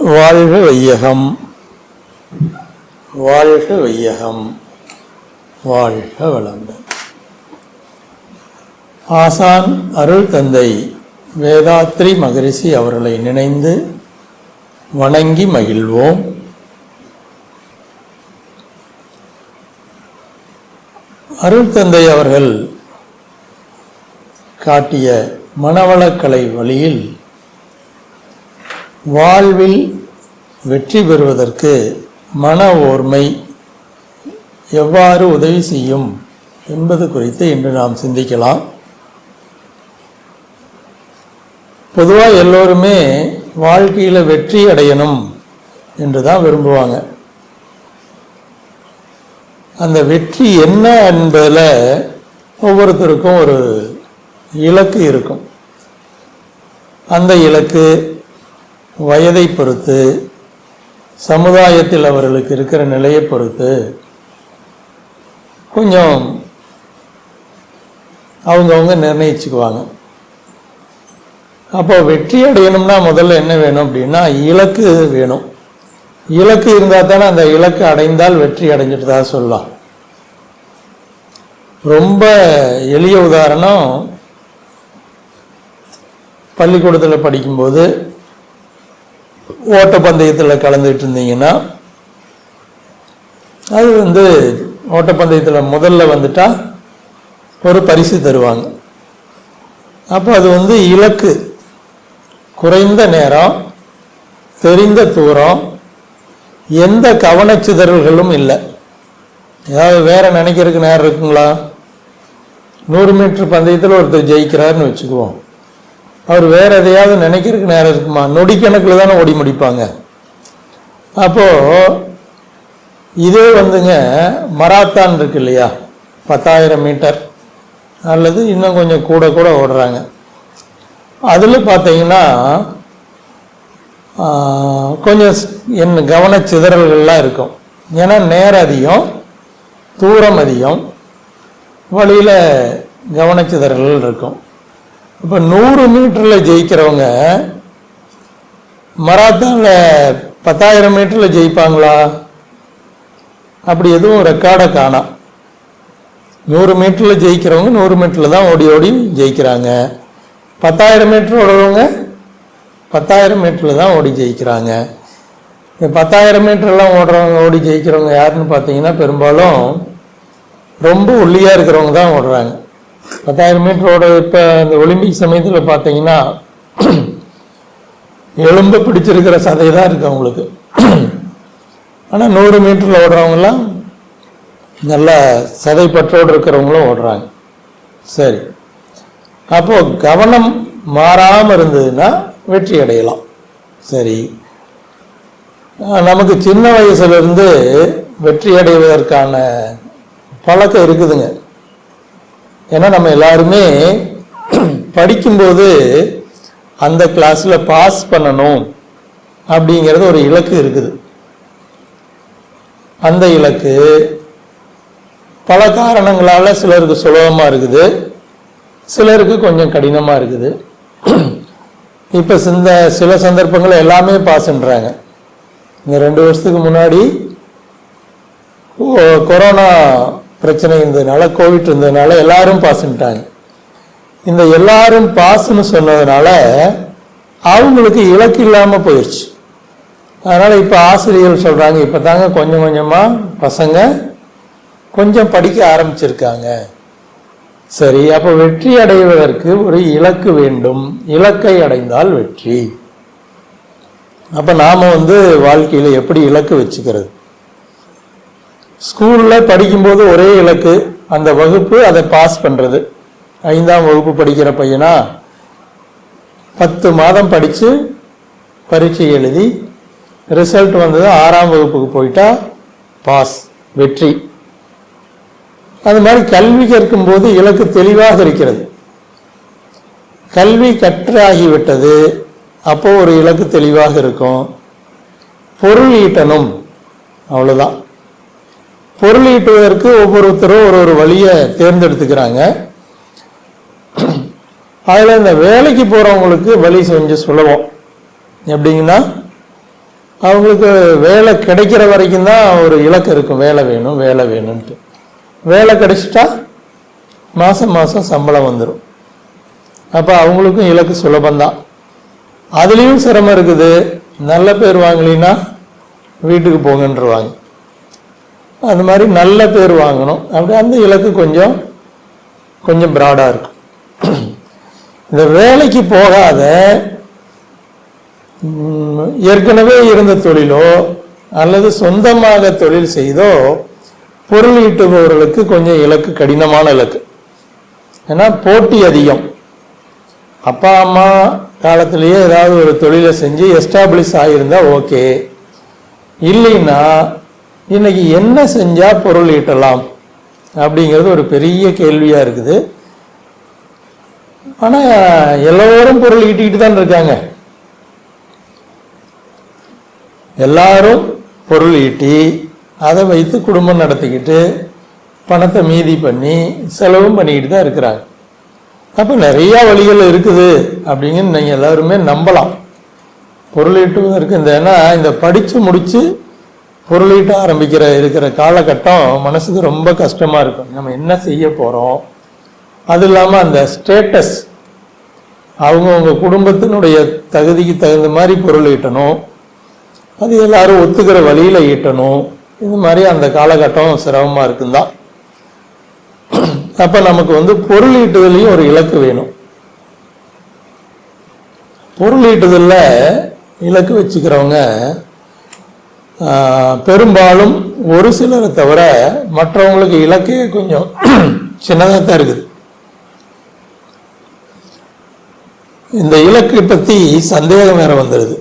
வாழ்க வையகம், வாழ்க வையகம், வாழ்க வளமுடன். ஆசான் அருள் தந்தை வேதாத்ரி மகரிஷி அவர்களை நினைந்து வணங்கி மகிழ்வோம். அருள் தந்தை அவர்கள் காட்டிய மனவளக்கலை வழியில் வாழ்வில் வெற்றி பெறுவதற்கு மன ஓர்மை எவ்வாறு உதவி செய்யும் என்பது குறித்து இன்று நாம் சிந்திக்கலாம். பொதுவாக எல்லோருமே வாழ்க்கையில் வெற்றி அடையணும் என்று தான் விரும்புவாங்க. அந்த வெற்றி என்ன என்பதில் ஒவ்வொருத்தருக்கும் ஒரு இலக்கு இருக்கும். அந்த இலக்கு வயதை பொறுத்து, சமுதாயத்தில் அவர்களுக்கு இருக்கிற நிலையை பொறுத்து கொஞ்சம் அவங்கவுங்க நிர்ணயிச்சுக்குவாங்க. அப்போ வெற்றி அடையணும்னா முதல்ல என்ன வேணும் அப்படின்னா இலக்கு வேணும். இலக்கு இருந்தால் தானே அந்த இலக்கு அடைந்தால் வெற்றி அடைஞ்சிட்டு தான் சொல்லலாம். ரொம்ப எளிய உதாரணம், பள்ளிக்கூடத்தில் படிக்கும்போது ஓட்டப்பந்தயத்தில் கலந்துக்கிட்டு இருந்தீங்கன்னா அது ஓட்டப்பந்தயத்தில் முதல்ல வந்துட்டால் ஒரு பரிசு தருவாங்க. அப்போ அது இலக்கு, குறைந்த நேரம், தெரிந்த தூரம், எந்த கவனச்சிதறல்களும் இல்லை. ஏதாவது வேற நினைக்கிறதுக்கு நேரம் இருக்குங்களா? 100 மீட்டர் பந்தயத்தில் ஒருத்தர் ஜெயிக்கிறாருன்னு வச்சுக்குவோம். அவர் வேற எதையாவது நினைக்கிறதுக்கு நேரம் இருக்குமா? நொடிக்கணக்கில் தானே ஓடி முடிப்பாங்க. அப்போது இதே மராத்தான் இருக்கு இல்லையா, 10,000 மீட்டர் அல்லது இன்னும் கொஞ்சம் கூட கூட ஓடுறாங்க. அதில் பார்த்தீங்கன்னா கொஞ்சம் கவனச்சிதறல்கள்லாம் இருக்கும். ஏன்னா நேரம் அதிகம், தூரம் அதிகம், வழியில் கவனச்சிதறல்கள் இருக்கும். இப்போ 100 மீட்டரில் ஜெயிக்கிறவங்க மராத்தானில் 10,000 மீட்டரில் ஜெயிப்பாங்களா? அப்படி எதுவும் ரெக்கார்டை காணோம். 100 மீட்டரில் ஜெயிக்கிறவங்க 100 மீட்டரில் தான் ஓடி ஓடி ஜெயிக்கிறாங்க. 10,000 மீட்டர் ஓடுறவங்க 10,000 மீட்டரில் தான் ஓடி ஜெயிக்கிறாங்க. 10,000 மீட்டர்லாம் ஓடி ஜெயிக்கிறவங்க யாருன்னு பார்த்தீங்கன்னா பெரும்பாலும் ரொம்ப ஒல்லியாக இருக்கிறவங்க தான் ஓடுறாங்க. 10,000 மீட்டர் ஓட இப்போ இந்த ஒலிம்பிக் சமயத்தில் பார்த்தீங்கன்னா எலும்பு பிடிச்சிருக்கிற சதை தான் இருக்குது அவங்களுக்கு. ஆனால் 100 மீட்டரில் ஓடுறவங்களாம் நல்ல சதை பற்றோடு இருக்கிறவங்களும் ஓடுறாங்க. சரி, அப்போது கவனம் மாறாமல் இருந்ததுன்னா வெற்றி அடையலாம். சரி, நமக்கு சின்ன வயசுலேருந்து வெற்றி அடைவதற்கான பழக்கம் இருக்குதுங்க. ஏன்னா நம்ம எல்லாருமே படிக்கும்போது அந்த கிளாஸில் பாஸ் பண்ணணும் அப்படிங்கிறது ஒரு இலக்கு இருக்குது. அந்த இலக்கு பல காரணங்களால் சிலருக்கு சுலபமாக இருக்குது, சிலருக்கு கொஞ்சம் கடினமாக இருக்குது. இப்போ சில சந்தர்ப்பங்கள் எல்லாமே பாஸ்ன்றாங்க. இந்த 2 வருஷத்துக்கு முன்னாடி கொரோனா பிரச்சனை இருந்ததுனால, கோவிட் இருந்ததுனால எல்லாரும் பாஸ்ன்ட்டாங்க. இந்த எல்லாரும் பாஸ்ன்னு சொன்னதுனால அவங்களுக்கு இலக்கு இல்லாமல் போயிடுச்சு. அதனால் இப்போ ஆசிரியர்கள் சொல்கிறாங்க, இப்போ தாங்க கொஞ்சம் கொஞ்சமாக பசங்க கொஞ்சம் படிக்க ஆரம்பிச்சிருக்காங்க. சரி, அப்போ வெற்றி அடைவதற்கு ஒரு இலக்கு வேண்டும். இலக்கை அடைந்தால் வெற்றி. அப்போ நாம் வாழ்க்கையில் எப்படி இலக்கு வச்சுக்கிறது? ஸ்கூலில் படிக்கும்போது ஒரே இலக்கு, அந்த வகுப்பு அதை பாஸ் பண்ணுறது. 5ஆம் வகுப்பு படிக்கிற பையனா 10 மாதம் படித்து பரீட்சை எழுதி ரிசல்ட் வந்தது 6ஆம் வகுப்புக்கு போயிட்டா பாஸ், வெற்றி. அது மாதிரி கல்வி கற்கும்போது இலக்கு தெளிவாக இருக்கிறது. கல்வி கற்றாகிவிட்டது, அப்போ ஒரு இலக்கு தெளிவாக இருக்கும். பொருள் ஈட்டணும், அவ்வளோதான். பொருள் ஈட்டுவதற்கு ஒவ்வொருத்தரும் ஒரு வழியை தேர்ந்தெடுத்துக்கிறாங்க. அதில் இந்த வேலைக்கு போகிறவங்களுக்கு வழி கொஞ்சம் சுலபம். எப்படிங்கன்னா அவங்களுக்கு வேலை கிடைக்கிற வரைக்கும் தான் ஒரு இலக்கு இருக்கும், வேலை வேணும் வேலை வேணும்ன்ட்டு. வேலை கிடைச்சிட்டா மாதம் மாதம் சம்பளம் வந்துடும். அப்போ அவங்களுக்கும் இலக்கு சுலபந்தான். அதுலேயும் சிரமம் இருக்குது. நல்ல பேர் வாங்கலின்னா வீட்டுக்கு போங்கன்றவாங்க. அது மாதிரி நல்ல பேர் வாங்கணும். அப்படி அந்த இலக்கு கொஞ்சம் கொஞ்சம் ப்ராடாக இருக்கும். இந்த வேலைக்கு போகாத ஏற்கனவே இருந்த தொழிலோ அல்லது சொந்தமாக தொழில் செய்தோ பொருள் ஈட்டுபவர்களுக்கு கொஞ்சம் இலக்கு கடினமான இலக்கு. ஏன்னா போட்டி அதிகம். அப்பா அம்மா காலத்திலேயே ஏதாவது ஒரு தொழிலை செஞ்சு எஸ்டாப்ளிஷ் ஆகியிருந்தா ஓகே. இல்லைன்னா இன்னைக்கு என்ன செஞ்சால் பொருள் ஈட்டலாம் அப்படிங்கிறது ஒரு பெரிய கேள்வியாக இருக்குது. ஆனால் எல்லோரும் பொருள் ஈட்டிக்கிட்டு தான் இருக்காங்க. எல்லாரும் பொருள் ஈட்டி அதை வைத்து குடும்பம் நடத்திக்கிட்டு பணத்தை மீதி பண்ணி செலவும் பண்ணிக்கிட்டு தான் இருக்கிறாங்க. அப்போ நிறையா வழிகள் இருக்குது அப்படிங்கன்னு நீங்கள் எல்லாருமே நம்பலாம். பொருளீட்டுவதற்கு ஏன்னா இந்த படித்து முடித்து பொருளீட்ட இருக்கிற காலகட்டம் மனசுக்கு ரொம்ப கஷ்டமாக இருக்கும். நம்ம என்ன செய்ய போகிறோம், அது இல்லாமல் அந்த ஸ்டேட்டஸ், அவங்கவுங்க குடும்பத்தினுடைய தகுதிக்கு தகுந்த மாதிரி பொருள் ஈட்டணும், அது எல்லாரும் ஒத்துக்கிற வழியில் ஈட்டணும். இது மாதிரி அந்த காலகட்டம் சிரமமாக இருக்குந்தான். அப்போ நமக்கு பொருள் ஈட்டுதலையும் ஒரு இலக்கு வேணும். பொருள் ஈட்டுதலில் இலக்கு வச்சுக்கிறவங்க பெரும்பாலும் ஒரு சிலரை தவிர மற்றவங்களுக்கு இலக்கே கொஞ்சம் சின்னதாக தான் இருக்குது. இந்த இலக்கு பற்றி சந்தேகம் வேற வந்துடுது.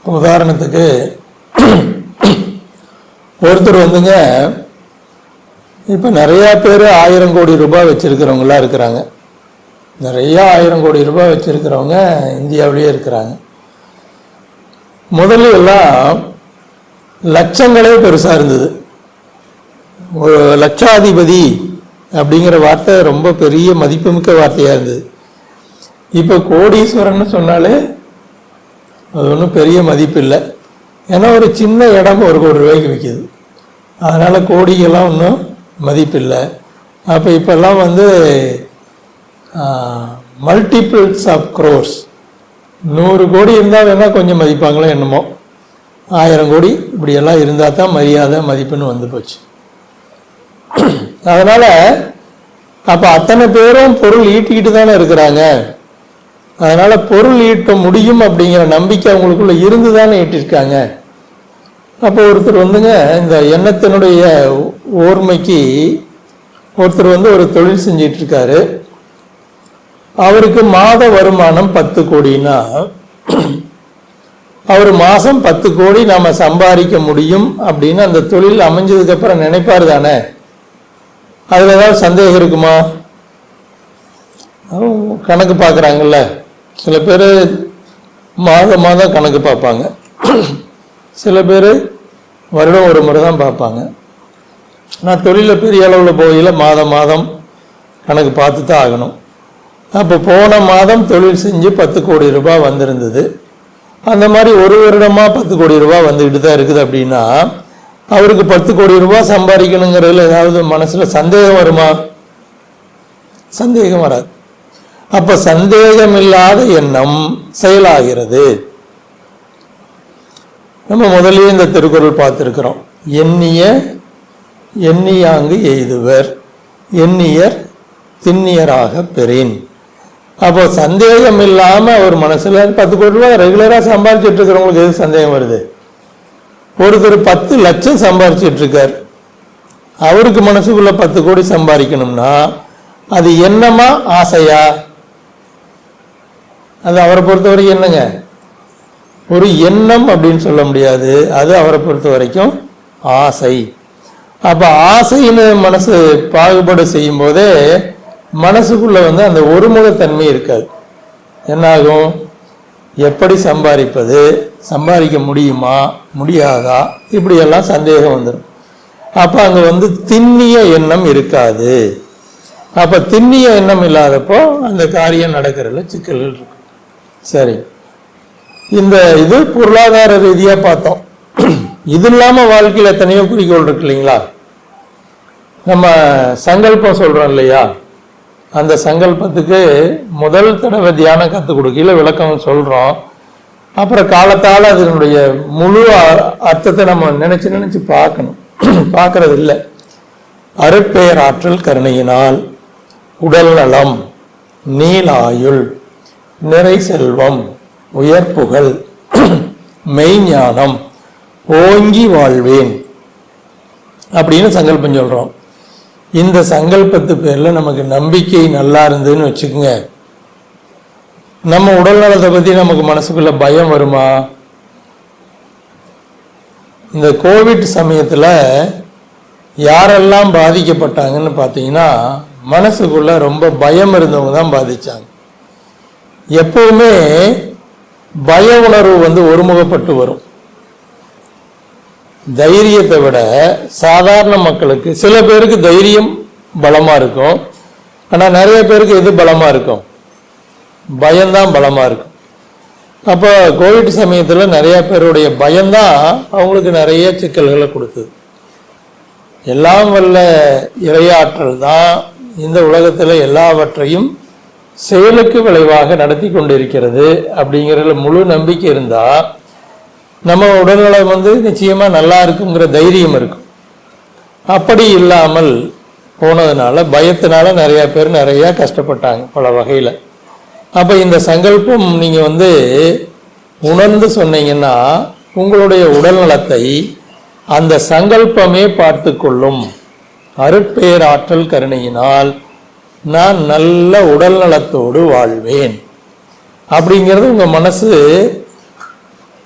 உதாரணத்துக்கு ஒருத்தர் இப்போ நிறையா பேர் 1000 கோடி ரூபாய் வச்சிருக்கிறவங்களா இருக்கிறாங்க. நிறையா 1000 கோடி ரூபாய் வச்சிருக்கிறவங்க இந்தியாவிலேயே இருக்கிறாங்க. முதல்ல எல்லாம் லட்சங்களே பெருசாக இருந்தது. ஒரு லட்சாதிபதி அப்படிங்கிற வார்த்தை ரொம்ப பெரிய மதிப்புமிக்க வார்த்தையாக இருந்தது. இப்போ கோடீஸ்வரன்னு சொன்னாலே அது ஒன்றும் பெரிய மதிப்பு இல்லை. ஏன்னா ஒரு சின்ன இடம் 1 கோடி ரூபாய்க்கு விற்கிது. அதனால் கோடிக்கெல்லாம் ஒன்றும் மதிப்பில்லை. அப்போ இப்போல்லாம் மல்டிபிள்ஸ் ஆஃப் க்ரோர்ஸ், 100 கோடி இருந்தால் வேணால் கொஞ்சம் மதிப்பாங்களோ என்னமோ, 1000 கோடி இப்படியெல்லாம் இருந்தால் தான் மரியாதை மதிப்புன்னு போச்சு. அதனால் அப்போ அத்தனை பேரும் பொருள் ஈட்டிக்கிட்டு தானே இருக்கிறாங்க. அதனால் பொருள் ஈட்ட முடியும் அப்படிங்கிற நம்பிக்கை அவங்களுக்குள்ள இருந்து தானே ஈட்டிருக்காங்க. அப்போ ஒருத்தர் இந்த எண்ணத்தினுடைய ஓர்மைக்கு ஒருத்தர் ஒரு தொழில் செஞ்சிட்டு இருக்காரு. அவருக்கு மாத வருமானம் 10 கோடினா அவர் மாதம் 10 கோடி நாம் சம்பாதிக்க முடியும் அப்படின்னு அந்த தொழில் அமைஞ்சதுக்கு அப்புறம் நினைப்பாரு தானே. அதில் ஏதாவது சந்தேகம் இருக்குமா? கணக்கு பார்க்குறாங்கல்ல, சில பேர் மாதம் மாதம் கணக்கு பார்ப்பாங்க, சில பேர் வருடம் ஒரு முறை தான் பார்ப்பாங்க. நான் தொழிலில் பெரிய அளவில் போகையில் மாதம் மாதம் கணக்கு பார்த்து தான் ஆகணும். அப்போ போன மாதம் தொழில் செஞ்சு 10 கோடி ரூபாய் வந்திருந்தது. அந்த மாதிரி ஒரு வருடமாக 10 கோடி ரூபாய் வந்துக்கிட்டு தான் இருக்குது. அப்படின்னா அவருக்கு 10 கோடி ரூபாய் சம்பாதிக்கணுங்கிறதுல ஏதாவது மனசில் சந்தேகம் வருமா? சந்தேகம் வராது. அப்போ சந்தேகம் இல்லாத எண்ணம் செயலாகிறது. நம்ம முதலே இந்த திருக்குறள் பார்த்துருக்கிறோம். எண்ணியாங்கு எய்துவர் எண்ணியர் திண்ணியராக பெறின். அப்போ சந்தேகம் இல்லாமல் ஒரு மனசில் 10 கோடி ரூபாய் ரெகுலராக சம்பாதிச்சுட்டு இருக்கிறவங்களுக்கு எது சந்தேகம் வருது? ஒருத்தர் 10 லட்சம் சம்பாதிச்சுட்டு இருக்கார். அவருக்கு மனசுக்குள்ள 10 கோடி சம்பாதிக்கணும்னா அது எண்ணமா ஆசையா? அது அவரை பொறுத்த வரைக்கும் என்னங்க, ஒரு எண்ணம் அப்படின்னு சொல்ல முடியாது. அது அவரை பொறுத்த வரைக்கும் ஆசை. அப்போ ஆசைன்னு மனசு பாகுபாடு செய்யும் போதே மனசுக்குள்ள அந்த ஒருமுகத்தன்மை இருக்காது. என்னாகும்? எப்படி சம்பாதிப்பது, சம்பாதிக்க முடியுமா முடியாதா, இப்படியெல்லாம் சந்தேகம் வந்துடும். அப்போ அங்கே திண்ணிய எண்ணம் இருக்காது. அப்போ திண்ணிய எண்ணம் இல்லாதப்போ அந்த காரியம் நடக்கிறதுல சிக்கல்கள் இருக்கு. சரி, இந்த இது பொருளாதார ரீதியா பார்த்தோம். இது இல்லாம வாழ்க்கையில் எத்தனையோ குறிக்கோள் இருக்கு இல்லைங்களா? நம்ம சங்கல்பம் சொல்றோம் இல்லையா? அந்த சங்கல்பத்துக்கு முதல் தடவை தியானம் கற்றுக் கொடுக்கல விளக்கம் சொல்றோம். அப்புறம் காலத்தால் அதனுடைய முழு அர்த்தத்தை நம்ம நினைச்சு பார்க்கணும். பார்க்கறது இல்லை. அருட்பேராற்றல் கருணையினால் உடல் நலம், நீலாயுள், நிறை செல்வம், உயர்ப்புகள், மெய்ஞானம், ஓங்கி வாழ்வேன் அப்படின்னு சங்கல்பம் சொல்றோம். இந்த சங்கல்பத்து பேர்ல நமக்கு நம்பிக்கை நல்லா இருந்ததுன்னு வச்சுக்கோங்க, நம்ம உடல் நலத்தை பத்தி நமக்கு மனசுக்குள்ள பயம் வருமா? இந்த கோவிட் சமயத்துல யாரெல்லாம் பாதிக்கப்பட்டாங்கன்னு பார்த்தீங்கன்னா மனசுக்குள்ள ரொம்ப பயம் இருந்தவங்க தான் பாதிச்சாங்க. எப்பவுமே பய உணர்வு ஒருமுகப்பட்டு வரும். தைரியத்தை விட சாதாரண மக்களுக்கு சில பேருக்கு தைரியம் பலமா இருக்கும், ஆனா நிறைய பேருக்கு எது பலமா இருக்கும்? பயம்தான் பலமா இருக்கும். அப்போ கோவிட் சமயத்துல நிறைய பேருடைய பயம்தான் அவங்களுக்கு நிறைய சிக்கல்களை கொடுத்தது. எல்லாம் வல்ல இறையாற்றல் தான் இந்த உலகத்துல எல்லாவற்றையும் செயலுக்கு விளைவாக நடத்தி கொண்டிருக்கிறது அப்படிங்கிறதுல முழு நம்பிக்கை இருந்தா நம்ம உடல்நலம் நிச்சயமா நல்லா இருக்குங்கிற தைரியம் இருக்கும். அப்படி இல்லாமல் போனதுனால பயத்தினால நிறைய பேர் நிறைய கஷ்டப்பட்டாங்க பல வகையில. அப்ப இந்த சங்கல்பம் நீங்க உணர்ந்து சொன்னீங்கன்னா உங்களுடைய உடல் நலத்தை அந்த சங்கல்பமே பார்த்து கொள்ளும். அருட்பேராற்றல் கருணையினால் நான் நல்ல உடல் நலத்தோடு வாழ்வேன் அப்படிங்கிறது உங்க மனசு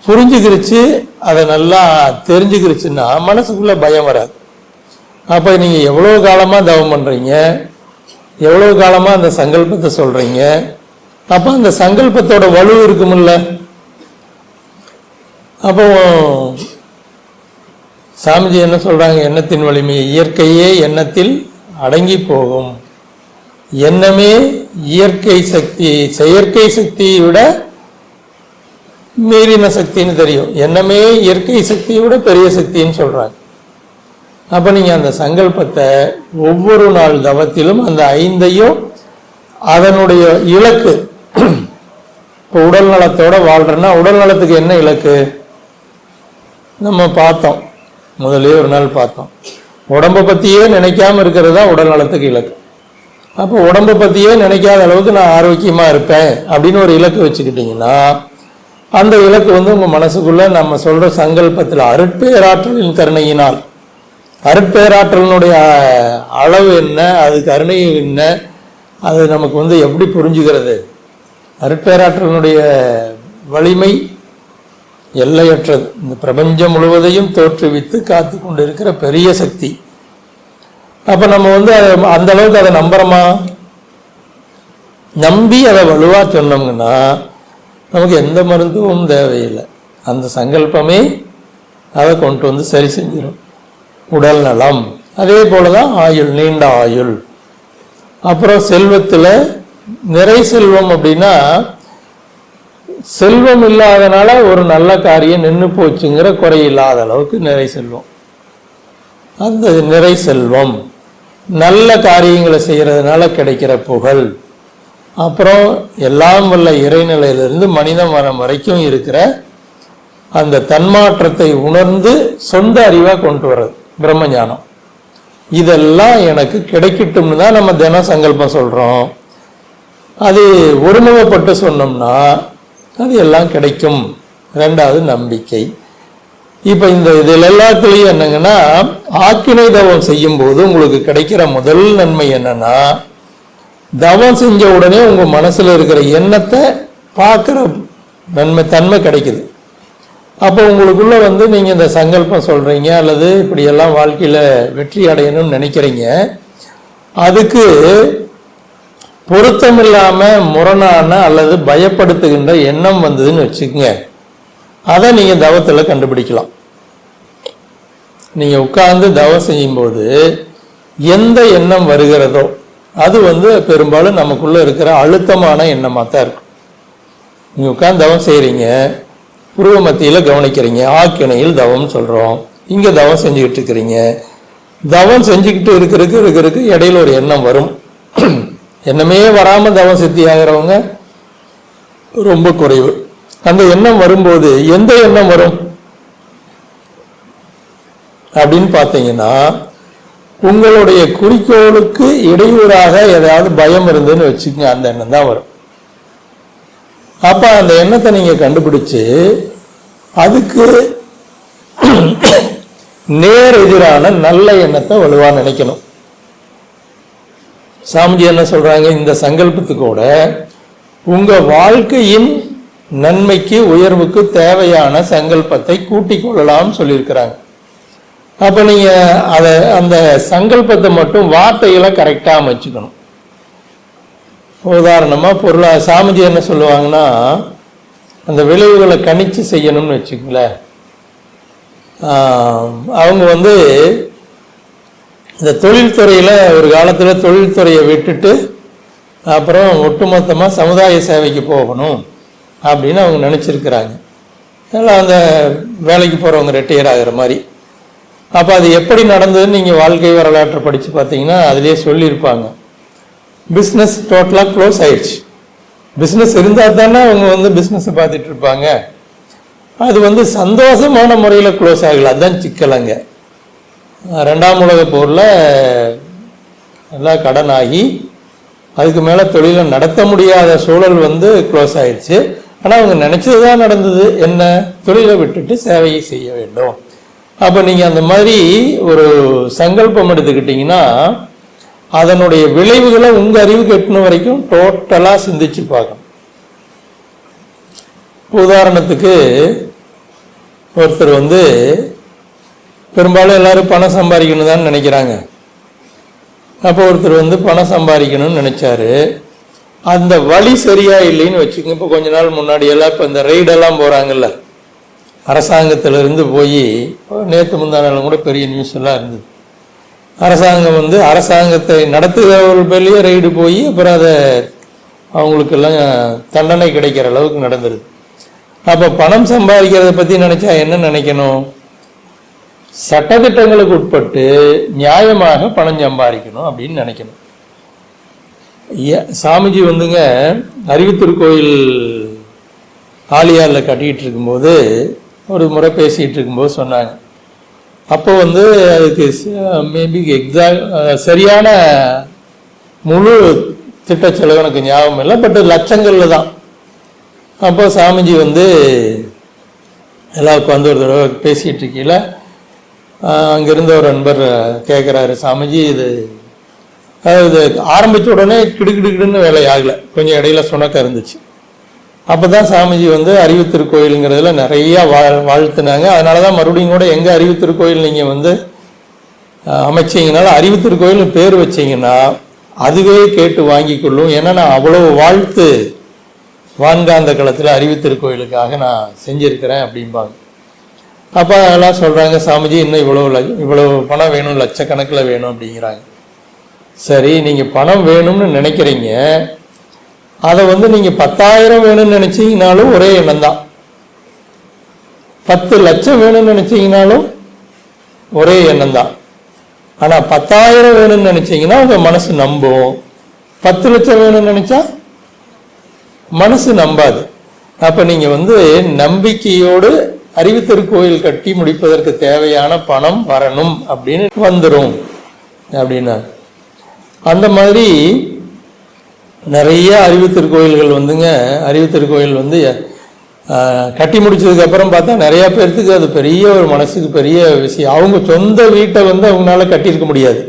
புரிஞ்சுக்கிருச்சு, அதை நல்லா தெரிஞ்சுக்கிருச்சுன்னா மனசுக்குள்ள பயம் வராது. அப்ப நீங்க எவ்வளவு காலமா தவம் பண்றீங்க, எவ்வளவு காலமா அந்த சங்கல்பத்தை சொல்றீங்க, அப்ப அந்த சங்கல்பத்தோட வலு இருக்குமில்ல. அப்போ சாமிஜி என்ன சொல்றாங்க? எண்ணத்தின் வலிமை இயற்கையே எண்ணத்தில் அடங்கி போகும். எண்ணமே இயற்கை சக்தி, செயற்கை சக்தியை விட மீறின சக்தின்னு தெரியும். எண்ணமே இயற்கை சக்தியை விட பெரிய சக்தின்னு சொல்றாங்க. அப்ப நீங்க அந்த சங்கல்பத்தை ஒவ்வொரு நாள் தவத்திலும் அந்த 5ஐயும் அதனுடைய இலக்கு. இப்போ உடல் நலத்தோட வாழ்றேன்னா உடல் நலத்துக்கு என்ன இலக்கு நம்ம பார்த்தோம், முதலே ஒரு நாள் பார்த்தோம். உடம்பை பத்தியே நினைக்காம இருக்கிறது தான் உடல் நலத்துக்கு இலக்கு. அப்போ உடம்பை பத்தியே நினைக்காத அளவுக்கு நான் ஆரோக்கியமா இருப்பேன் அப்படின்னு ஒரு இலக்கு வச்சுக்கிட்டீங்கன்னா அந்த இலக்கு உங்க மனசுக்குள்ள நம்ம சொல்ற சங்கல்பத்தில் அருட்பேராற்றலின் கருணையினால், அருட்பேராற்றலினுடைய அளவு என்ன, அது கருணை என்ன, அது நமக்கு எப்படி புரிஞ்சுக்கிறது? அருட்பேராற்றலினுடைய வலிமை எல்லையற்றது. இந்த பிரபஞ்சம் முழுவதையும் தோற்றுவித்து காத்து கொண்டு இருக்கிற பெரிய சக்தி. அப்ப நம்ம அந்த அளவுக்கு அதை நம்புறோமா? நம்பி அதை வலுவா சொன்னோம்னா நமக்கு எந்த மருந்தும் தேவையில்லை. அந்த சங்கல்பமே அதை கொண்டு சரி செஞ்சிடும். உடல் நலம், அதே போலதான் ஆயுள், நீண்ட ஆயுள். அப்புறம் செல்வத்துல நிறை செல்வம் அப்படின்னா செல்வம் இல்லாதனால ஒரு நல்ல காரியம் நின்று போச்சுங்கிற குறை இல்லாத அளவுக்கு நிறை செல்வம். அந்த நிறை செல்வம் நல்ல காரியங்களை செய்யறதுனால கிடைக்கிற புகழ். அப்புறம் எல்லாம் வல்ல இறைநிலையிலிருந்து மனித மனம் வரைக்கும் இருக்கிற அந்த தன்மாற்றத்தை உணர்ந்து சொந்த அறிவா கொண்டு வர்றது பிரம்மஞானம். இதெல்லாம் எனக்கு கிடைக்கட்டும்னு தான் நம்ம தினம் சங்கல்பம் சொல்றோம். அது ஒருமுகப்பட்டு சொன்னோம்னா அது எல்லாம் கிடைக்கும். ரெண்டாவது நம்பிக்கை. இப்ப இதில் எல்லாத்துலயும் என்னங்கன்னா ஆக்கினை தவம் செய்யும் போது உங்களுக்கு கிடைக்கிற முதல் நன்மை என்னன்னா தவம் செஞ்ச உடனே உங்க மனசுல இருக்கிற எண்ணத்தை பார்க்கிற தன்மை கிடைக்குது. அப்போ உங்களுக்குள்ள நீங்க இந்த சங்கல்பம் சொல்றீங்க அல்லது இப்படி எல்லாம் வாழ்க்கையில வெற்றி அடையணும்னு நினைக்கிறீங்க. அதுக்கு பொருத்தமில்லாம முரணான அல்லது பயப்படுத்துகின்ற எண்ணம் வந்ததுன்னு வச்சுக்கோங்க, அதை நீங்க தவத்துல கண்டுபிடிக்கலாம். நீங்க உட்கார்ந்து தவம் செய்யும் போது எந்த எண்ணம் வருகிறதோ அது பெரும்பாலும் நமக்குள்ள இருக்கிற அழுத்தமான எண்ணமா தான் இருக்கும். நீங்க உட்கார்ந்து தவம் செய்றீங்க, புருவ மத்தியில் கவனிக்கிறீங்க. ஆக்கினையில் தவம் சொல்கிறோம். இங்கே தவம் செஞ்சுக்கிட்டு இருக்கிறீங்க. தவம் செஞ்சுக்கிட்டு இருக்கிறதுக்கு இடையில ஒரு எண்ணம் வரும். எண்ணமே வராமல் தவம் சித்தி ஆகிறவங்க ரொம்ப குறைவு. அந்த எண்ணம் வரும்போது எந்த எண்ணம் வரும் அப்படின்னு பார்த்தீங்கன்னா, உங்களுடைய குறிக்கோளுக்கு இடையூறாக ஏதாவது பயம் இருந்ததுன்னு வச்சுக்கோங்க, அந்த எண்ணம் தான் வரும். அப்ப அந்த எண்ணத்தை நீங்க கண்டுபிடிச்சு அதுக்கு நேர் எதிரான நல்ல எண்ணத்தை வலுவா நினைக்கணும். சாமிஜி என்ன சொல்றாங்க, இந்த சங்கல்பத்துக்கூட உங்க வாழ்க்கையின் நன்மைக்கு உயர்வுக்கு தேவையான சங்கல்பத்தை கூட்டிக் கொள்ளலாம் சொல்லியிருக்கிறாங்க. அப்ப நீங்க அந்த சங்கல்பத்தை மட்டும் வார்த்தைகளை கரெக்டா அமைச்சுக்கணும். உதாரணமா சாமிஜி என்ன சொல்லுவாங்கன்னா, அந்த விளைவுகளை கணிச்சு செய்யணும்னு வச்சுக்கங்களேன். அவங்க இந்த தொழில்துறையில ஒரு காலத்துல தொழில்துறையை விட்டுட்டு அப்புறம் ஒட்டுமொத்தமா சமுதாய சேவைக்கு போகணும் அப்படின்னு அவங்க நினைச்சிருக்கிறாங்க. எல்லாம் அந்த வேலைக்கு போறவங்க ரிட்டையர் ஆகிற மாதிரி. அப்ப அது எப்படி நடந்ததுன்னு நீங்க வாழ்க்கை வரலாற்றை படிச்சு பார்த்தீங்கன்னா அதுலயே சொல்லியிருப்பாங்க. பிஸ்னஸ் டோட்டலாக க்ளோஸ் ஆயிடுச்சு. பிஸ்னஸ் இருந்தால் தானே அவங்க பிஸ்னஸை பார்த்துட்டு இருப்பாங்க. அது சந்தோஷமான முறையில் க்ளோஸ் ஆகல. அதுதான் சிக்கலங்க. 2ஆம் உலக போரில் எல்லாம் கடன் ஆகி அதுக்கு மேலே தொழிலை நடத்த முடியாத சூழல் க்ளோஸ் ஆயிடுச்சு. ஆனால் அவங்க நினச்சது தான் நடந்தது. என்ன? தொழிலை விட்டுட்டு சேவையை செய்ய வேண்டும். அப்போ நீங்கள் அந்த மாதிரி ஒரு சங்கல்பம் எடுத்துக்கிட்டிங்கன்னா அதனுடைய விளைவுகளை உங்கள் அறிவுக்கு எட்டின வரைக்கும் டோட்டலாக சிந்திச்சு பார்க்கணும். உதாரணத்துக்கு ஒருத்தர் பெரும்பாலும் எல்லாரும் பணம் சம்பாதிக்கணும் தான் நினைக்கிறாங்க. அப்போ ஒருத்தர் பணம் சம்பாதிக்கணும்னு நினைச்சாரு. அந்த வழி சரியா இல்லைன்னு வச்சுக்கோங்க. இப்போ கொஞ்ச நாள் முன்னாடி எல்லாம் இப்போ இந்த ரெய்டெல்லாம் போகிறாங்கல்ல, அரசாங்கத்திலிருந்து போய் நேற்று முந்தானாலும் கூட பெரிய நியூஸ் எல்லாம் இருந்தது. அரசாங்கம் அரசாங்கத்தை நடத்துகிறவர்கள் பேர்லேயே ரெய்டு போய் அப்புறம் அதை அவங்களுக்கெல்லாம் தண்டனை கிடைக்கிற அளவுக்கு நடந்துருது. அப்போ பணம் சம்பாதிக்கிறத பற்றி நினச்சா என்ன நினைக்கணும்? சட்டத்திட்டங்களுக்கு உட்பட்டு நியாயமாக பணம் சம்பாதிக்கணும் அப்படின்னு நினைக்கணும். சாமிஜி அறிவுத்திருக்கோயில் ஆலியாரில் கட்டிக்கிட்டு இருக்கும்போது ஒரு முறை பேசிகிட்டு இருக்கும்போது சொன்னாங்க. அப்போ அதுக்கு மேபி சரியான முழு திட்ட செலவு எனக்கு ஞாபகம் இல்லை, பட் லட்சங்கள்ல தான். அப்போ சாமிஜி எல்லாம் உட்காந்து ஒரு தடவை பேசிகிட்டு இருக்கையில் அங்கிருந்த ஒரு நண்பர் கேட்குறாரு, சாமிஜி இது ஆரம்பித்த உடனே கிடுக்கிடுன்னு வேலை ஆகலை, கொஞ்சம் இடையில சுணக்கம் இருந்துச்சு. அப்போ தான் சாமிஜி அறிவுத்திருக்கோயிலுங்கிறதுல நிறையா வாழ்த்துனாங்க. அதனால தான் மறுபடியும் கூட எங்கே அறிவுத்திருக்கோயில் நீங்கள் அமைச்சிங்கனாலும் அறிவுத்திருக்கோயில்னு பேர் வச்சிங்கன்னா அதுவே கேட்டு வாங்கிக்கொள்ளும். ஏன்னா நான் அவ்வளோ வாழ்த்து வான்காந்த களத்தில் அறிவுத்திருக்கோயிலுக்காக நான் செஞ்சுருக்கிறேன் அப்படிம்பாங்க. அப்போ அதெல்லாம் சொல்கிறாங்க, சாமிஜி இன்னும் இவ்வளோ பணம் வேணும், லட்சக்கணக்கில் வேணும் அப்படிங்கிறாங்க. சரி, நீங்கள் பணம் வேணும்னு நினைக்கிறீங்க, அதை நீங்கள் 10,000 வேணும்னு நினைச்சீங்கனாலும் ஒரே எண்ணம் தான். 10 லட்சம் வேணும்னு நினைச்சீங்கனாலும் ஒரே எண்ணம் தான். ஆனால் 10,000 வேணும்னு நினைச்சீங்கன்னா உங்க மனசு நம்பும். 10 லட்சம் வேணும்னு நினைச்சா மனசு நம்பாது. அப்ப நீங்க நம்பிக்கையோடு அறிவுத்திருக்கோயில் கட்டி முடிப்பதற்கு தேவையான பணம் வரணும் அப்படின்னு வந்துடும் அப்படின்னா. அந்த மாதிரி நிறைய அறிவுத்திருக்கோயில்கள் அறிவுத்திருக்கோயில் கட்டி முடிச்சதுக்கு அப்புறம் பார்த்தா நிறைய பேர்த்துக்கு அது பெரிய ஒரு மனசுக்கு பெரிய விஷயம். அவங்க சொந்த வீட்டை அவங்களால கட்டியிருக்க முடியாது.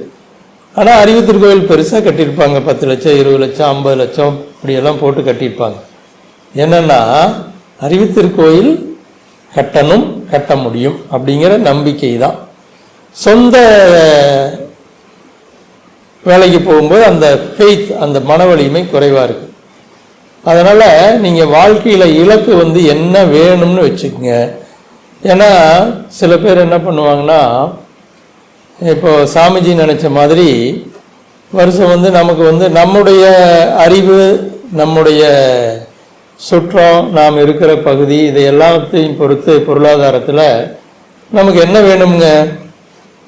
ஆனால் அறிவுத்திருக்கோயில் பெருசாக கட்டியிருப்பாங்க. 10 லட்சம் 20 லட்சம் 50 லட்சம் இப்படியெல்லாம் போட்டு கட்டியிருப்பாங்க. என்னன்னா அறிவுத்திருக்கோயில் கட்டணும், கட்ட முடியும் அப்படிங்கிற நம்பிக்கை தான். சொந்த வேலைக்கு போகும்போது அந்த ஃபெய்த், அந்த மன வலிமை குறைவாக இருக்கு. அதனால நீங்க வாழ்க்கையில இலக்கு என்ன வேணும்னு வச்சுக்கோங்க. ஏன்னா சில பேர் என்ன பண்ணுவாங்கன்னா, இப்போ சாமிஜி நினைச்ச மாதிரி வருஷம் நமக்கு நம்முடைய அறிவு, நம்முடைய சுற்றம், நாம் இருக்கிற பகுதி, இதை எல்லாத்தையும் பொறுத்து பொருளாதாரத்தில் நமக்கு என்ன வேணுங்க?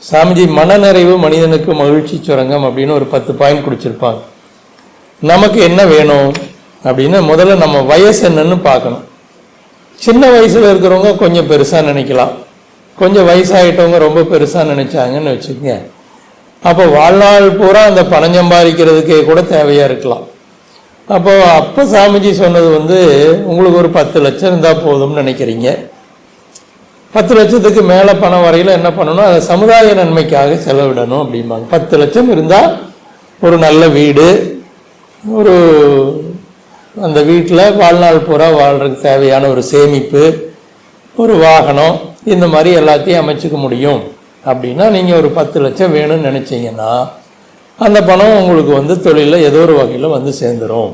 சாமிஜி மனநிறைவு மனிதனுக்கு மகிழ்ச்சி சுரங்கம் அப்படின்னு ஒரு 10 பாயிண்ட் குடிச்சிருப்பாங்க. நமக்கு என்ன வேணும் அப்படின்னு முதல்ல நம்ம வயசு என்னன்னு பார்க்கணும். சின்ன வயசில் இருக்கிறவங்க கொஞ்சம் பெருசாக நினைக்கலாம், கொஞ்சம் வயசாகிட்டவங்க ரொம்ப பெருசாக நினைச்சாங்கன்னு வச்சுக்கோங்க. அப்போ வாழ்நாள் பூரா அந்த பணம் சம்பாதிக்கிறதுக்கே கூட தேவையாக இருக்கலாம். அப்போ சாமிஜி சொன்னது உங்களுக்கு ஒரு 10 லட்சம் இருந்தால் போதும்னு நினைக்கிறீங்க. 10 லட்சத்துக்கு மேலே பணம் வரையில் என்ன பண்ணணும்? அதை சமுதாய நன்மைக்காக செலவிடணும் அப்படிம்பாங்க. 10 லட்சம் இருந்தால் ஒரு நல்ல வீடு, ஒரு அந்த வீட்டில் வாழ்நாள் பூரா வாழ்றதுக்கு தேவையான ஒரு சேமிப்பு, ஒரு வாகனம், இந்த மாதிரி எல்லாத்தையும் அமைச்சிக்க முடியும். அப்படின்னா நீங்கள் ஒரு 10 லட்சம் வேணும்னு நினச்சிங்கன்னா அந்த பணம் உங்களுக்கு தொழிலில் ஏதோ ஒரு வகையில் சேர்ந்துடும்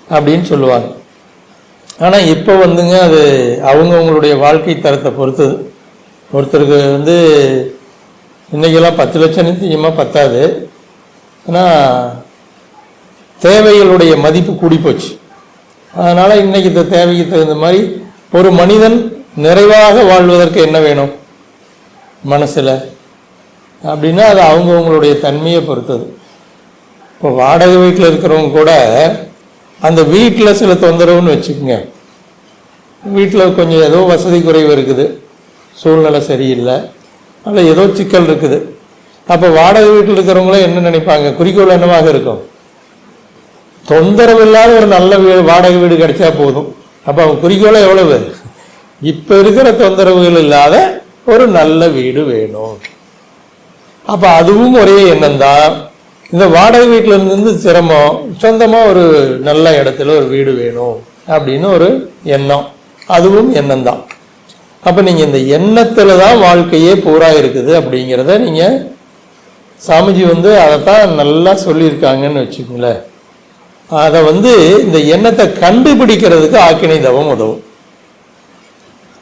அப்படின்னு சொல்லுவாங்க. ஆனால் இப்போ அது அவங்கவுங்களுடைய வாழ்க்கை தரத்தை பொறுத்தது. ஒருத்தருக்கு இன்றைக்கெல்லாம் 10 லட்சம் நிச்சயமாக பத்தாது. ஆனால் தேவைகளுடைய மதிப்பு கூடி போச்சு. அதனால் இன்றைக்கி இந்த தேவைக்கு தகுந்த மாதிரி ஒரு மனிதன் நிறைவாக வாழ்வதற்கு என்ன வேணும் மனசில் அப்படின்னா அது அவங்கவுங்களுடைய தன்மையை பொறுத்தது. இப்போ வாடகை வீட்டில் இருக்கிறவங்க கூட அந்த வீட்டில் சில தொந்தரவுன்னு வச்சுக்கோங்க. வீட்டில் கொஞ்சம் ஏதோ வசதி குறைவு இருக்குது, சூழ்நிலை சரியில்லை, அதில் ஏதோ சிக்கல் இருக்குது. அப்போ வாடகை வீட்டில் இருக்கிறவங்களே என்ன நினைப்பாங்க? குறிக்கோள் என்னவாக இருக்கும்? தொந்தரவு இல்லாத ஒரு நல்ல வாடகை வீடு கிடைச்சா போதும். அப்போ அவங்க குறிக்கோளை எவ்வளவு? இப்போ இருக்கிற தொந்தரவுகள் இல்லாத ஒரு நல்ல வீடு வேணும். அப்போ அதுவும் ஒரே எண்ணம் தான். இந்த வாடகை வீட்டில் இருந்து சிரமம், சொந்தமாக ஒரு நல்ல இடத்துல ஒரு வீடு வேணும் அப்படின்னு ஒரு எண்ணம், அதுவும் எண்ணம் தான். அப்போ நீங்கள் இந்த எண்ணத்தில் தான் வாழ்க்கையே பூரா இருக்குது அப்படிங்கிறத நீங்கள் சாமிஜி அதைத்தான் நல்லா சொல்லியிருக்காங்கன்னு வச்சுக்கோங்களேன். அதை இந்த எண்ணத்தை கண்டுபிடிக்கிறதுக்கு ஆக்கினை தவம் உதவும்.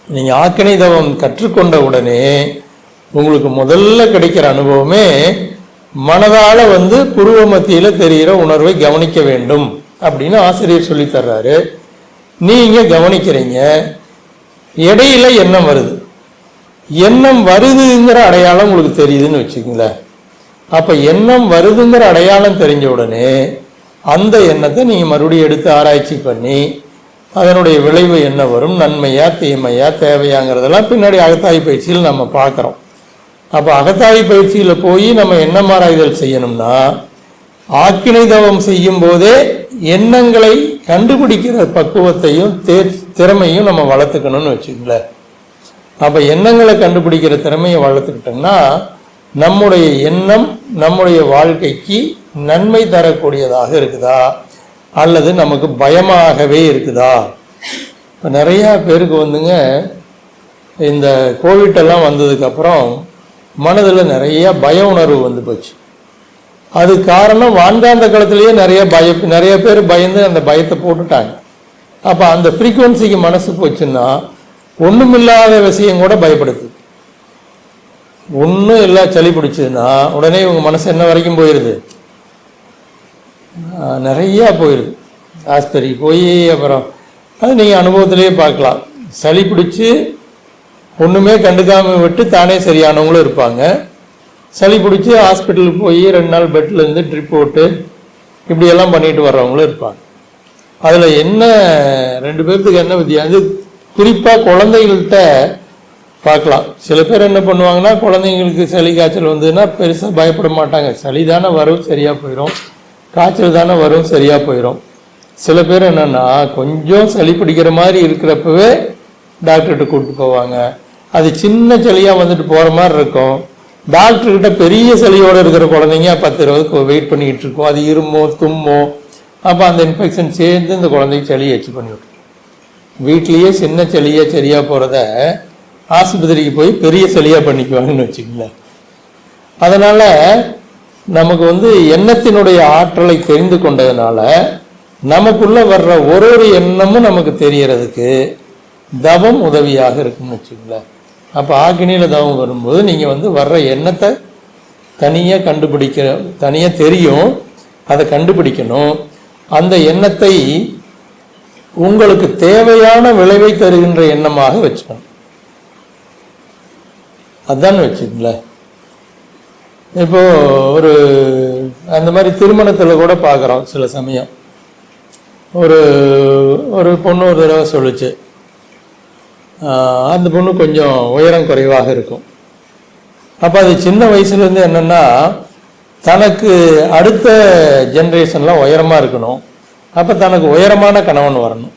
நீங்கள் ஆக்கினை தவம் கற்றுக்கொண்ட உடனே உங்களுக்கு முதல்ல கிடைக்கிற அனுபவமே மனதால் புருவ மத்தியில் தெரிகிற உணர்வை கவனிக்க வேண்டும் அப்படின்னு ஆசிரியர் சொல்லி தர்றாரு. நீங்கள் கவனிக்கிறீங்க, இடையில எண்ணம் வருது. எண்ணம் வருதுங்கிற அடையாளம் உங்களுக்கு தெரியுதுன்னு வச்சுக்கோங்களேன். அப்போ எண்ணம் வருதுங்கிற அடையாளம் தெரிஞ்ச உடனே அந்த எண்ணத்தை நீங்கள் மறுபடியும் எடுத்து ஆராய்ச்சி பண்ணி அதனுடைய விளைவு என்ன வரும், நன்மையா தீமையா தேவையாங்கிறதெல்லாம் பின்னாடி அகத்தாய் பயிற்சியில் நம்ம பார்க்குறோம். அப்போ அகத்தாய் பயிற்சியில் போய் நம்ம எண்ணம் ஆராய்தல் செய்யணும்னா ஆக்கினை தவம் செய்யும் போதே எண்ணங்களை கண்டுபிடிக்கிற பக்குவத்தையும் திறமையும் நம்ம வளர்த்துக்கணும்னு வச்சுக்கங்களேன். அப்போ எண்ணங்களை கண்டுபிடிக்கிற திறமையை வளர்த்துக்கிட்டோம்னா நம்முடைய எண்ணம் நம்முடைய வாழ்க்கைக்கு நன்மை தரக்கூடியதாக இருக்குதா அல்லது நமக்கு பயமாகவே இருக்குதா? இப்போ நிறையா பேருக்கு இந்த கோவிட்டெல்லாம் வந்ததுக்கப்புறம் மனதில் நிறைய பய உணர்வு போச்சு. அது காரணம் வான்காந்த காலத்திலேயே நிறைய பேர் பயந்து அந்த பயத்தை போட்டுட்டாங்க. அப்போ அந்த ஃப்ரீக்குவன்சிக்கு மனசு போச்சுன்னா ஒன்றுமில்லாத விஷயம் கூட பயப்படுது. ஒன்றும் இல்லை, சளி பிடிச்சதுன்னா உடனே இவங்க மனசு என்ன வரைக்கும் போயிடுது? நிறையா போயிடுது. ஆஸ்பத்திரிக்கு போய் அப்புறம் அது நீங்கள் அனுபவத்திலேயே பார்க்கலாம். சளி பிடிச்சி ஒன்றுமே கண்டுக்காமல் விட்டு தானே சரியானவங்களும் இருப்பாங்க. சளி பிடிச்சி ஹாஸ்பிட்டலுக்கு போய் 2 நாள் பெட்டில் இருந்து ட்ரிப் போட்டு இப்படியெல்லாம் பண்ணிட்டு வர்றவங்களும் இருப்பாங்க. அதில் என்ன 2 பேர்த்துக்கு என்ன வித்தியாசம்? அது குறிப்பாக குழந்தைகள்கிட்ட பார்க்கலாம். சில பேர் என்ன பண்ணுவாங்கன்னா, குழந்தைங்களுக்கு சளி காய்ச்சல் வந்ததுன்னா பெருசாக பயப்பட மாட்டாங்க. சளி தானே வரும், சரியாக போயிடும், காய்ச்சல் தானே வரும், சரியாக போயிடும். சில பேர் என்னென்னா கொஞ்சம் சளி பிடிக்கிற மாதிரி இருக்கிறப்பவே டாக்டர்கிட்ட கூப்பிட்டு போவாங்க. அது சின்ன சளியாக போகிற மாதிரி இருக்கும். டாக்டர்கிட்ட பெரிய சளியோடு இருக்கிற குழந்தைங்க 10-20 வெயிட் பண்ணிக்கிட்டு இருக்கும். அது இருமோ தும்மோ, அப்போ அந்த இன்ஃபெக்ஷன் சேர்ந்து இந்த குழந்தைக்கு சளியை வச்சு பண்ணிவிட்டு வீட்லேயே சின்ன சளியாக சரியாக போகிறத ஆஸ்பத்திரிக்கு போய் பெரிய சளியாக பண்ணிக்குவாங்கன்னு வச்சுக்கங்களேன். அதனால் நமக்கு எண்ணத்தினுடைய ஆற்றலை தெரிந்து கொண்டதுனால நமக்குள்ளே வர்ற ஒரு எண்ணமும் நமக்கு தெரியறதுக்கு தவம் உதவியாக இருக்குன்னு வச்சுக்கங்களேன். அப்போ ஆக்கினியில் தவம் வரும்போது நீங்கள் வர்ற எண்ணத்தை தனியாக தெரியும், அதை கண்டுபிடிக்கணும். அந்த எண்ணத்தை உங்களுக்கு தேவையான விளைவை தருகின்ற எண்ணமாக வச்சுக்கணும். அதான் வச்சுக்கங்களேன். இப்போ ஒரு அந்த மாதிரி திருமணத்தில் கூட பார்க்குறோம். சில சமயம் ஒரு பொண்ணு ஒரு தடவை சொல்லிச்சு, அந்த பொண்ணு கொஞ்சம் உயரம் குறைவாக இருக்கும். அப்போ அது சின்ன வயசுலேருந்து என்னென்னா, தனக்கு அடுத்த ஜென்ரேஷன்லாம் உயரமாக இருக்கணும், அப்போ தனக்கு உயரமான கணவன் வரணும்.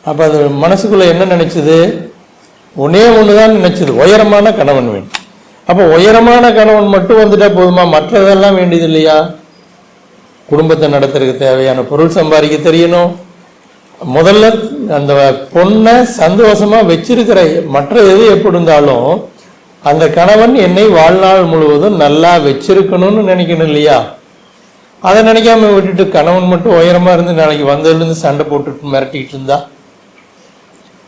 அப்போ அது மனசுக்குள்ளே என்ன நினச்சிது, ஒன்றே ஒன்று தான் நினச்சிது, உயரமான கணவன் வேணும். அப்போ உயரமான கணவன் மட்டும் வந்துட்டா போதுமா, மற்றதெல்லாம் வேண்டியது இல்லையா? குடும்பத்தை நடத்துறதுக்கு தேவையான பொருள் சம்பாதிக்க தெரியணும். முதல்ல அந்த பொண்ணை சந்தோஷமா வச்சிருக்கிற மற்ற எது எப்படி இருந்தாலும் அந்த கணவன் என்னை வாழ்நாள் முழுவதும் நல்லா வச்சிருக்கணும்னு நினைக்கணும் இல்லையா? அதை நினைக்காம விட்டுட்டு கணவன் மட்டும் உயரமா இருந்து நாளைக்கு வந்ததுலேருந்து சண்டை போட்டுட்டு மிரட்டிட்டு இருந்தா,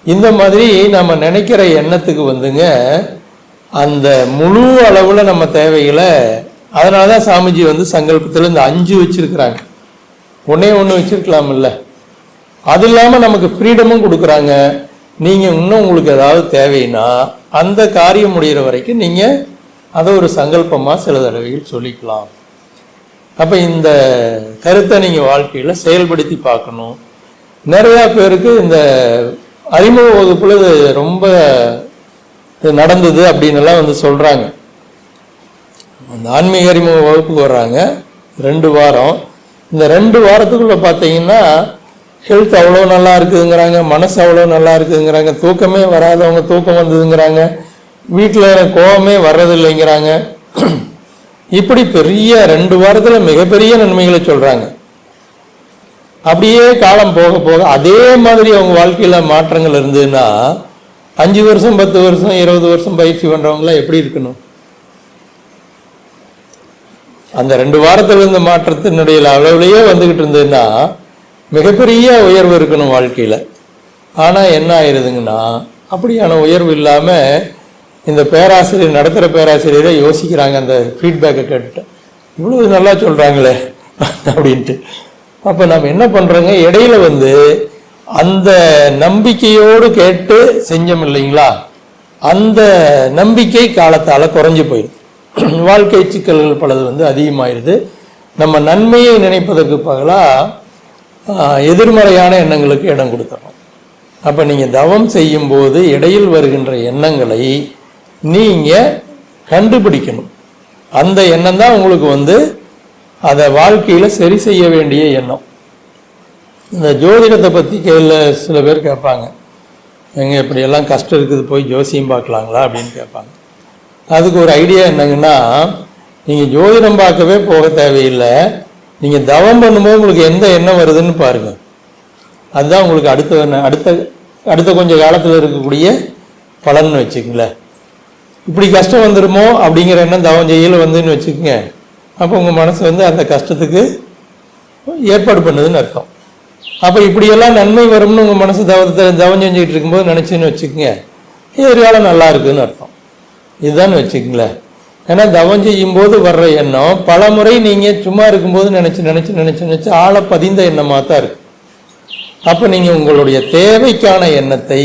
இந்த மாதிரி நம்ம நினைக்கிற எண்ணத்துக்கு வந்துங்க அந்த முழு அளவுல நம்ம தேவைகளை, அதனாலதான் சாமிஜி வந்து சங்கல்பத்தில் இந்த 5 வச்சிருக்கிறாங்க. ஒன்னே ஒன்று வச்சிருக்கலாம் இல்லை. அது இல்லாமல் நமக்கு ஃப்ரீடமும் கொடுக்குறாங்க. நீங்கள் இன்னும் உங்களுக்கு ஏதாவது தேவைன்னா அந்த காரியம் முடிகிற வரைக்கும் நீங்கள் அதை ஒரு சங்கல்பமாக சில தடவைகள் சொல்லிக்கலாம். அப்போ இந்த கருத்தை நீங்கள் வாழ்க்கையில் செயல்படுத்தி பார்க்கணும். நிறையா பேருக்கு இந்த அறிமுக வகுப்புல இது ரொம்ப நடந்தது அப்படின்னு எல்லாம் வந்து சொல்கிறாங்க. அந்த ஆன்மீக அறிமுக வகுப்புக்கு வர்றாங்க 2 வாரம். இந்த 2 வாரத்துக்குள்ளே பார்த்தீங்கன்னா ஹெல்த் அவ்வளோ நல்லா இருக்குதுங்கிறாங்க, மனசு அவ்வளோ நல்லா இருக்குதுங்கிறாங்க, தூக்கமே வராதவங்க தூக்கம் வந்ததுங்கிறாங்க, வீட்டில் கோபமே வர்றதில்லைங்கிறாங்க. இப்படி பெரிய 2 வாரத்தில் மிகப்பெரிய நன்மைகளை சொல்கிறாங்க. அப்படியே காலம் போக போக அதே மாதிரி அவங்க வாழ்க்கையில் மாற்றங்கள் இருந்ததுன்னா 5 வருஷம் 10 வருஷம் 20 வருஷம் பயிற்சி பண்ணுறவங்களாம் எப்படி இருக்கணும்? அந்த 2 வாரத்தில் இருந்த மாற்றத்தினுடைய அளவுலையே வந்துக்கிட்டு இருந்ததுன்னா மிகப்பெரிய உயர்வு இருக்கணும் வாழ்க்கையில். ஆனால் என்ன ஆயிடுதுங்கன்னா, அப்படியான உயர்வு இல்லாமல் இந்த பேராசிரியர் நடத்துகிற பேராசிரியரை யோசிக்கிறாங்க. அந்த ஃபீட்பேக்கை கேட்டுட்டு இவ்வளோ நல்லா சொல்கிறாங்களே அப்படின்ட்டு. அப்போ நம்ம என்ன பண்ணுறோங்க, இடையில வந்து அந்த நம்பிக்கையோடு கேட்டு செஞ்சோம் இல்லைங்களா, அந்த நம்பிக்கை காலத்தால் குறைஞ்சி போயிடுது. வாழ்க்கை சிக்கல்கள் பலது வந்து அதிகமாகிடுது. நம்ம நன்மையை நினைப்பதற்கு பதிலாக எதிர்மறையான எண்ணங்களுக்கு இடம் கொடுத்துறோம். அப்போ நீங்கள் தவம் செய்யும்போது இடையில் வருகின்ற எண்ணங்களை நீங்கள் கண்டுபிடிக்கணும். அந்த எண்ணம் தான் உங்களுக்கு வந்து அதை வாழ்க்கையில் சரி செய்ய வேண்டிய எண்ணம். இந்த ஜோதிடத்தை பற்றி சில பேர் கேட்பாங்க, எங்கே இப்படியெல்லாம் கஷ்டம் இருக்குது, போய் ஜோசியம் பார்க்கலாங்களா அப்படின்னு கேட்பாங்க. அதுக்கு ஒரு ஐடியா என்னங்கன்னா, நீங்கள் ஜோதிடம் பார்க்கவே போக தேவையில்லை, நீங்கள் தவம் பண்ணும்போது உங்களுக்கு எந்த எண்ணம் வருதுன்னு பாருங்கள். அதுதான் உங்களுக்கு அடுத்த கொஞ்சம் காலத்தில் இருக்கக்கூடிய பலன்னு வச்சுக்கங்களேன். இப்படி கஷ்டம் வந்துடுமோ அப்படிங்கிற எண்ணம் தவம் செய்யல வந்துன்னு வச்சுக்கோங்க. அப்போ உங்கள் மனசு வந்து அந்த கஷ்டத்துக்கு ஏற்பாடு பண்ணுதுன்னு அர்த்தம். அப்போ இப்படியெல்லாம் நன்மை வரும்னு உங்கள் மனசு தவம் செஞ்சுக்கிட்டு இருக்கும்போது நினச்சின்னு வச்சுக்கோங்க, எதிர்காலம் நல்லா இருக்குதுன்னு அர்த்தம். இதுதான் வச்சுக்கங்களேன். ஏன்னா தவம் செய்யும்போது வர்ற எண்ணம் பல முறை நீங்கள் சும்மா இருக்கும்போது நினச்சி ஆழ பதிந்த எண்ணமாக தான் இருக்கு. அப்போ நீங்கள் உங்களுடைய தேவைக்கான எண்ணத்தை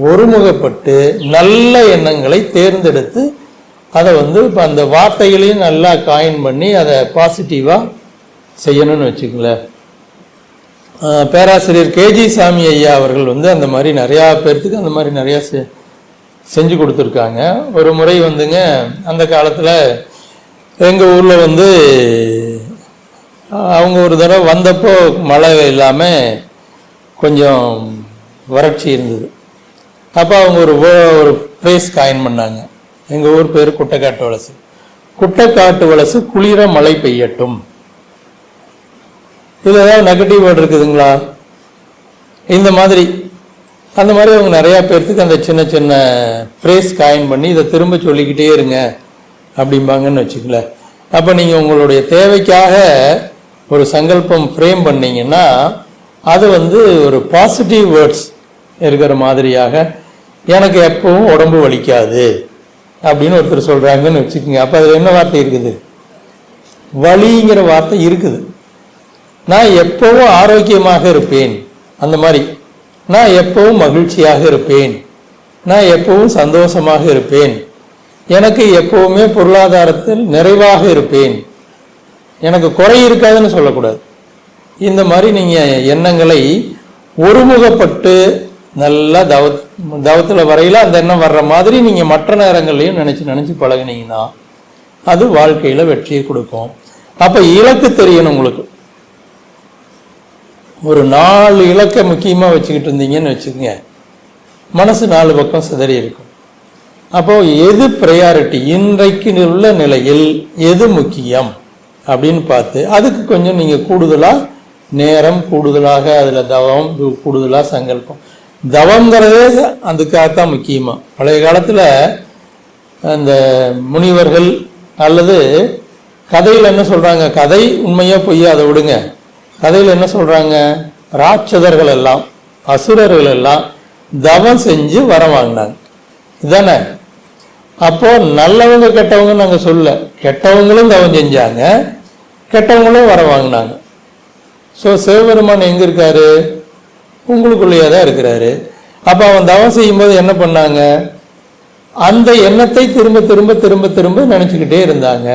ஒருமுகப்பட்டு நல்ல எண்ணங்களை தேர்ந்தெடுத்து அதை வந்து இப்போ அந்த வார்த்தைகளையும் நல்லா காயின் பண்ணி அதை பாசிட்டிவாக செய்யணும்னு வச்சுக்கங்களேன். பேராசிரியர் கேஜி சாமி ஐயா அவர்கள் வந்து அந்த மாதிரி நிறையா பேர்த்துக்கு அந்த மாதிரி நிறையா செஞ்சு கொடுத்துருக்காங்க. ஒரு முறை வந்துங்க, அந்த காலத்தில் எங்கள் ஊரில் வந்து அவங்க ஒரு தடவை வந்தப்போ மழை இல்லாமல் கொஞ்சம் வறட்சி இருந்தது. அப்போ அவங்க ஒரு ப்ரைஸ் காயின் பண்ணாங்க. எங்கள் ஊர் பேர் குட்டைக்காட்டு வலசு. குட்டைக்காட்டு வலசு குளிர மழை பெய்யட்டும். இதில் ஏதாவது நெகட்டிவ் வேர்டு இருக்குதுங்களா? இந்த மாதிரி அந்த மாதிரி அவங்க நிறையா பேர்த்துக்கு அந்த சின்ன சின்ன ஃப்ரேஸ் காயின் பண்ணி இதை திரும்ப சொல்லிக்கிட்டே இருங்க அப்படிம்பாங்கன்னு வச்சுக்கல. அப்போ நீங்கள் உங்களுடைய தேவைக்காக ஒரு சங்கல்பம் ஃப்ரேம் பண்ணிங்கன்னா அது வந்து ஒரு பாசிட்டிவ் வேர்ட்ஸ் இருக்கிற மாதிரியாக, எனக்கு எப்பவும் உடம்பு வலிக்காது அப்படின்னு ஒருத்தர் சொல்கிறாங்கன்னு வச்சுக்கோங்க. அப்போ அதில் என்ன வார்த்தை இருக்குது? வலிங்கிற வார்த்தை இருக்குது. நான் எப்பவும் ஆரோக்கியமாக இருப்பேன் அந்த மாதிரி நான் எப்பவும் மகிழ்ச்சியாக இருப்பேன், நான் எப்பவும் சந்தோஷமாக இருப்பேன், எனக்கு எப்பவுமே பொருளாதாரத்தில் நிறைவாக இருப்பேன், எனக்கு குறை இருக்காதுன்னு சொல்லக்கூடாது. இந்த மாதிரி நீங்கள் எண்ணங்களை ஒருமுகப்பட்டு நல்லா தவத்தில் வரையில் அந்த எண்ணம் வர்ற மாதிரி நீங்கள் மற்ற நேரங்கள்லையும் நினச்சி பழகினீங்கன்னா அது வாழ்க்கையில் வெற்றியை கொடுக்கும். அப்போ இலக்கு தெரியணும் உங்களுக்கு. ஒரு 4 இலக்கை முக்கியமாக வச்சுக்கிட்டு இருந்தீங்கன்னு வச்சுக்கோங்க, மனசு 4 பக்கம் சிதறி இருக்கும். அப்போ எது ப்ரையாரிட்டி, இன்றைக்கு உள்ள நிலையில் எது முக்கியம் அப்படின்னு பார்த்து அதுக்கு கொஞ்சம் நீங்கள் கூடுதலாக நேரம், கூடுதலாக அதில் தவம், கூடுதலாக சங்கல்பம். தவங்கிறதே அதுக்காகத்தான் முக்கியமாக. பழைய காலத்தில் அந்த முனிவர்கள் அல்லது கதையில் என்ன சொல்கிறாங்க, கதை உண்மையாக பொய்யா அதை விடுங்க, கதையில் என்ன சொல்கிறாங்க, ராட்சதர்கள் எல்லாம் அசுரர்கள் எல்லாம் தவம் செஞ்சு வரம் வாங்கினாங்க. இதானே? அப்போ நல்லவங்க கெட்டவங்க நாங்கள் சொல்ல, கெட்டவங்களும் தவம் செஞ்சாங்க, கெட்டவங்களும் வரம் வாங்கினாங்க. ஸோ சிவபெருமான் எங்கே இருக்காரு? உங்களுக்குள்ளேயே தான் இருக்கிறாரு. அப்போ அவன் தவம் செய்யும்போது என்ன பண்ணாங்க, அந்த எண்ணத்தை திரும்ப திரும்ப திரும்ப திரும்ப நினச்சிக்கிட்டே இருந்தாங்க.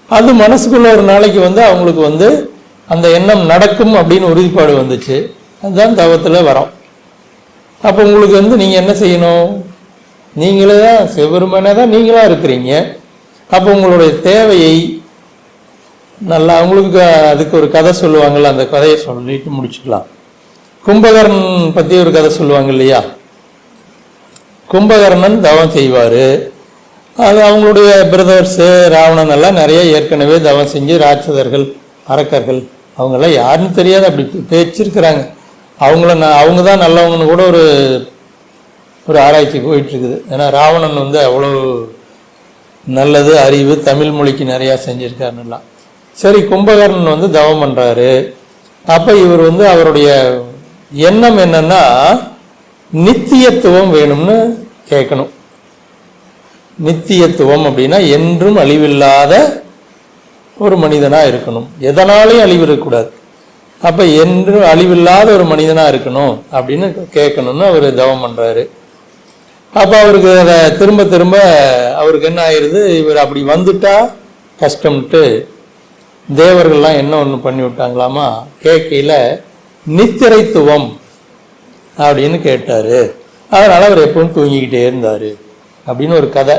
அது மனசுக்குள்ள ஒரு நாளைக்கு அவங்களுக்கு அந்த எண்ணம் நடக்கும் அப்படின்னு உறுதிப்பாடு வந்துச்சு. அதுதான் தவத்தில் வரோம். அப்போ உங்களுக்கு நீங்கள் என்ன செய்யணும், நீங்களே தான் சிவபெருமானே தான் நீங்களாக இருக்கிறீங்க. அப்போ உங்களுடைய தேவையை நல்லா அவங்களுக்கு அதுக்கு ஒரு கதை சொல்லுவாங்கள்ல, அந்த கதையை சொல்லிட்டு முடிச்சுக்கலாம். கும்பகர்ணன் பற்றி ஒரு கதை சொல்லுவாங்க இல்லையா? கும்பகர்ணன் தவம் செய்வார். அது அவங்களுடைய பிரதர்ஸு ராவணன் எல்லாம் நிறைய ஏற்கனவே தவம் செஞ்சு ராட்சதர்கள், அரக்கர்கள், அவங்கெல்லாம் யாருன்னு தெரியாது அப்படி பேச்சிருக்கிறாங்க. அவங்க தான் நல்லவங்கன்னு கூட ஒரு ஆராய்ச்சி போயிட்டுருக்குது. ஏன்னா ராவணன் அவ்வளோ நல்லது, அறிவு, தமிழ் மொழிக்கு நிறையா செஞ்சுருக்காருன்னெல்லாம். சரி, கும்பகர்ணன் தவம் பண்ணுறாரு. அப்போ இவர் அவருடைய எண்ணம் என்னன்னா, நித்தியத்துவம் வேணும்னு கேட்கணும். நித்தியத்துவம் அப்படின்னா என்றும் அழிவில்லாத ஒரு மனிதனாக இருக்கணும், எதனாலையும் அழிவு இருக்கக்கூடாது. அப்போ என்றும் அழிவில்லாத ஒரு மனிதனாக இருக்கணும் அப்படின்னு கேட்கணும்னு அவர் தவம் பண்ணுறாரு. அப்போ அவருக்கு அதை திரும்ப திரும்ப அவருக்கு என்ன ஆயிடுது, இவர் அப்படி வந்துட்டா கஷ்டம்ட்டு தேவர்கள்லாம் என்ன ஒன்று பண்ணி விட்டாங்களாமா, கேட்கையில் நித்திரைத்துவம் அப்படின்னு கேட்டார். அதனால் அவர் எப்பவும் தூங்கிக்கிட்டே இருந்தார் அப்படின்னு ஒரு கதை.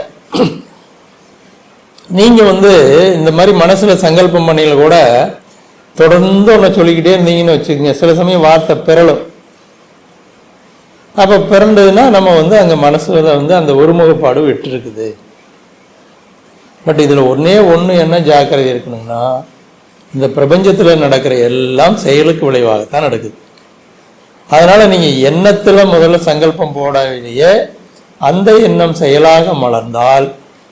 நீங்கள் இந்த மாதிரி மனசில் சங்கல்பம் பண்ணியில கூட தொடர்ந்து ஒன்று சொல்லிக்கிட்டே இருந்தீங்கன்னு வச்சுக்கோங்க, சில சமயம் வார்த்தை பிறலும். அப்போ பிறந்ததுன்னா நம்ம அங்கே மனசில் அந்த ஒருமுகப்பாடு விட்டுருக்குது. பட் இதில் ஒன்று என்ன ஜாக்கிரதை இருக்கணும்னா, இந்த பிரபஞ்சத்தில் நடக்கிற எல்லாம் செயலுக்கு விளைவாகத்தான் நடக்குது. அதனால் நீங்கள் எண்ணத்தில் முதல்ல சங்கல்பம் போடவில்லையே, அந்த எண்ணம் செயலாக மலர்ந்தால்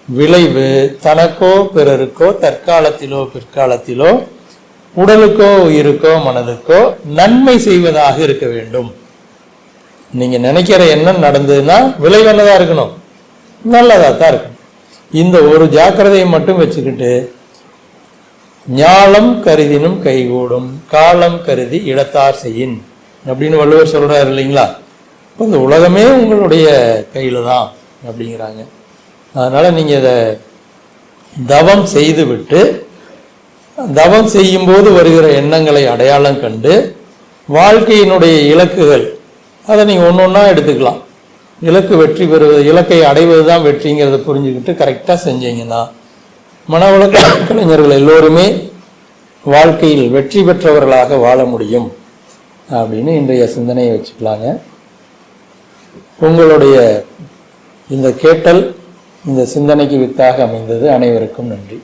விளைவு தனக்கோ பிறருக்கோ தற்காலத்திலோ பிற்காலத்திலோ உடலுக்கோ உயிருக்கோ மனதுக்கோ நன்மை செய்வதாக இருக்க வேண்டும். நீங்கள் நினைக்கிற எண்ணம் நடந்ததுன்னா விளைவு என்னதாக இருக்கணும், நல்லதாக தான் இருக்கணும். இந்த ஒரு ஜாக்கிரதையை மட்டும் வச்சுக்கிட்டு, ஞாலம் கருதினும் கைகூடும், காலம் கருதி இடத்தார் செய்யின் அப்படின்னு வள்ளுவர் சொல்கிறார் இல்லைங்களா? இப்போ இந்த உலகமே உங்களுடைய கையில் தான் அப்படிங்கிறாங்க. அதனால் நீங்கள் இதை தவம் செய்து விட்டு, தவம் செய்யும்போது வருகிற எண்ணங்களை அடையாளம் கண்டு வாழ்க்கையினுடைய இலக்குகள் அதை நீங்கள் ஒன்று ஒன்றா எடுத்துக்கலாம். இலக்கு வெற்றி பெறுவது, இலக்கை அடைவது தான் வெற்றிங்கிறத புரிஞ்சுக்கிட்டு கரெக்டாக செஞ்சீங்கன்னா மனவள கலைஞர்கள் எல்லோருமே வாழ்க்கையில் வெற்றி பெற்றவர்களாக வாழ முடியும் அப்படின்னு இன்றைய சிந்தனையை வச்சுக்கலாங்க. உங்களுடைய இந்த கேட்டல் இந்த சிந்தனைக்கு வித்தாக அமைந்தது. அனைவருக்கும் நன்றி.